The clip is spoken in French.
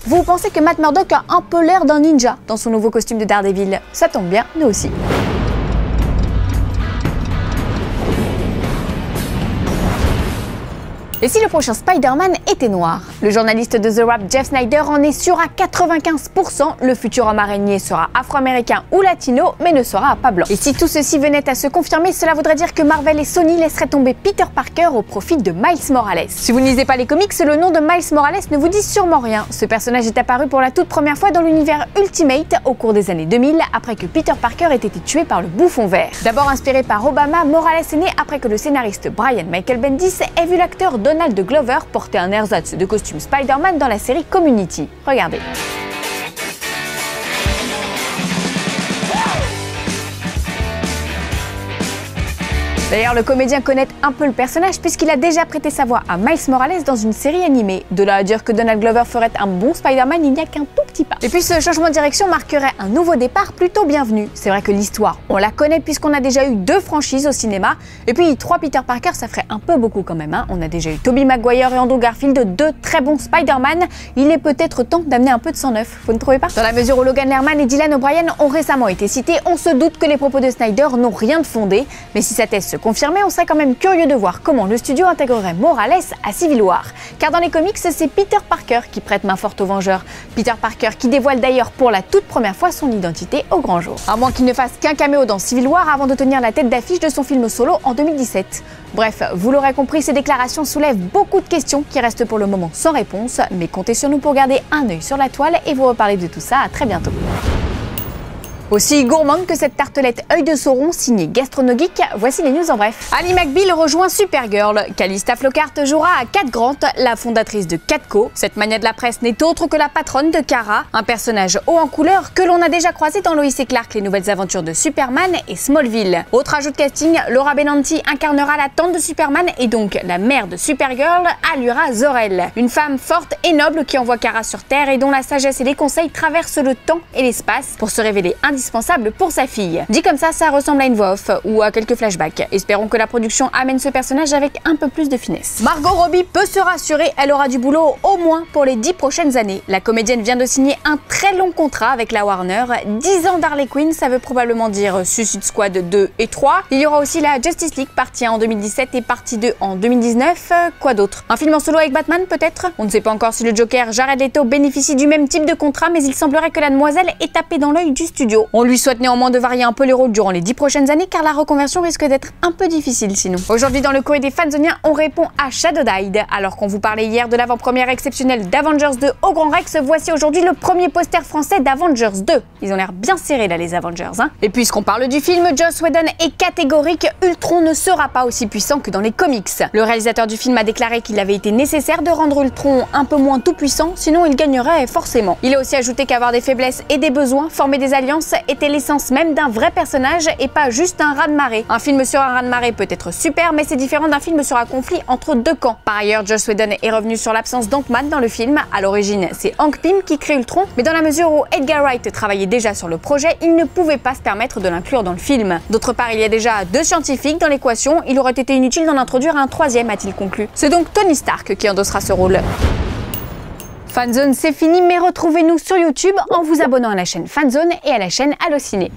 Vous pensez que Matt Murdock a un peu l'air d'un ninja dans son nouveau costume de Daredevil? Ça tombe bien, nous aussi. Et si le prochain Spider-Man était noir? Le journaliste de The Wrap Jeff Snyder en est sûr à 95%, le futur homme araignée sera afro-américain ou latino, mais ne sera pas blanc. Et si tout ceci venait à se confirmer, cela voudrait dire que Marvel et Sony laisseraient tomber Peter Parker au profit de Miles Morales. Si vous ne lisez pas les comics, le nom de Miles Morales ne vous dit sûrement rien. Ce personnage est apparu pour la toute première fois dans l'univers Ultimate au cours des années 2000, après que Peter Parker ait été tué par le Bouffon Vert. D'abord inspiré par Obama, Morales est né après que le scénariste Brian Michael Bendis ait vu l'acteur Donald Glover porter un ersatz de costume Spider-Man dans la série Community. Regardez. D'ailleurs, le comédien connaît un peu le personnage puisqu'il a déjà prêté sa voix à Miles Morales dans une série animée. De là à dire que Donald Glover ferait un bon Spider-Man, il n'y a qu'un tout petit pas. Et puis ce changement de direction marquerait un nouveau départ plutôt bienvenu. C'est vrai que l'histoire, on la connaît puisqu'on a déjà eu 2 franchises au cinéma. Et puis 3 Peter Parker, ça ferait un peu beaucoup quand même, hein. On a déjà eu Tobey Maguire et Andrew Garfield, 2 très bons Spider-Man. Il est peut-être temps d'amener un peu de sang neuf, vous ne trouvez pas? Dans la mesure où Logan Lerman et Dylan O'Brien ont récemment été cités, on se doute que les propos de Snyder n'ont rien de fondé. Mais si sa thèse se confirmait, on serait quand même curieux de voir comment le studio intégrerait Morales à Civil War. Car dans les comics, c'est Peter Parker qui prête main forte aux Vengeurs. Peter Parker qui dévoile d'ailleurs pour la toute première fois son identité au grand jour. À moins qu'il ne fasse qu'un caméo dans Civil War avant de tenir la tête d'affiche de son film solo en 2017. Bref, vous l'aurez compris, ces déclarations soulèvent beaucoup de questions qui restent pour le moment sans réponse. Mais comptez sur nous pour garder un œil sur la toile et vous reparler de tout ça à très bientôt. Aussi gourmande que cette tartelette œil de Sauron signée Gastronogeek, voici les news en bref. Ali McBeal rejoint Supergirl. Calista Flockhart jouera à Cat Grant, la fondatrice de Catco. Cette mania de la presse n'est autre que la patronne de Kara, un personnage haut en couleur que l'on a déjà croisé dans Lois et Clark, les nouvelles aventures de Superman et Smallville. Autre ajout de casting, Laura Benanti incarnera la tante de Superman et donc la mère de Supergirl, Allura Zor-El. Une femme forte et noble qui envoie Kara sur Terre et dont la sagesse et les conseils traversent le temps et l'espace pour se révéler indispensable pour sa fille. Dit comme ça ressemble à une voix off ou à quelques flashbacks. Espérons que la production amène ce personnage avec un peu plus de finesse. Margot Robbie peut se rassurer, elle aura du boulot au moins pour les 10 prochaines années. La comédienne vient de signer un très long contrat avec la Warner. 10 ans d'Harley Quinn, ça veut probablement dire Suicide Squad 2 et 3. Il y aura aussi la Justice League partie 1 en 2017 et partie 2 en 2019. Quoi d'autre? Un film en solo avec Batman peut-être? On ne sait pas encore si le Joker Jared Leto bénéficie du même type de contrat, mais il semblerait que la demoiselle ait tapé dans l'œil du studio. On lui souhaite néanmoins de varier un peu les rôles durant les 10 prochaines années car la reconversion risque d'être un peu difficile sinon. Aujourd'hui dans le courrier des fanzoniens, on répond à Shadow Died. Alors qu'on vous parlait hier de l'avant-première exceptionnelle d'Avengers 2 au Grand Rex, voici aujourd'hui le premier poster français d'Avengers 2. Ils ont l'air bien serrés là les Avengers, hein. Et puisqu'on parle du film, Joss Whedon est catégorique, Ultron ne sera pas aussi puissant que dans les comics. Le réalisateur du film a déclaré qu'il avait été nécessaire de rendre Ultron un peu moins tout puissant, sinon il gagnerait forcément. Il a aussi ajouté qu'avoir des faiblesses et des besoins, former des alliances était l'essence même d'un vrai personnage et pas juste un raz-de-marée. Un film sur un raz-de-marée peut être super, mais c'est différent d'un film sur un conflit entre 2 camps. Par ailleurs, Joss Whedon est revenu sur l'absence d'Ant-Man dans le film. À l'origine, c'est Hank Pym qui crée Ultron, mais dans la mesure où Edgar Wright travaillait déjà sur le projet, il ne pouvait pas se permettre de l'inclure dans le film. D'autre part, il y a déjà 2 scientifiques dans l'équation, il aurait été inutile d'en introduire un 3e, a-t-il conclu. C'est donc Tony Stark qui endossera ce rôle. Fanzone, c'est fini, mais retrouvez-nous sur YouTube en vous abonnant à la chaîne Fanzone et à la chaîne Allociné.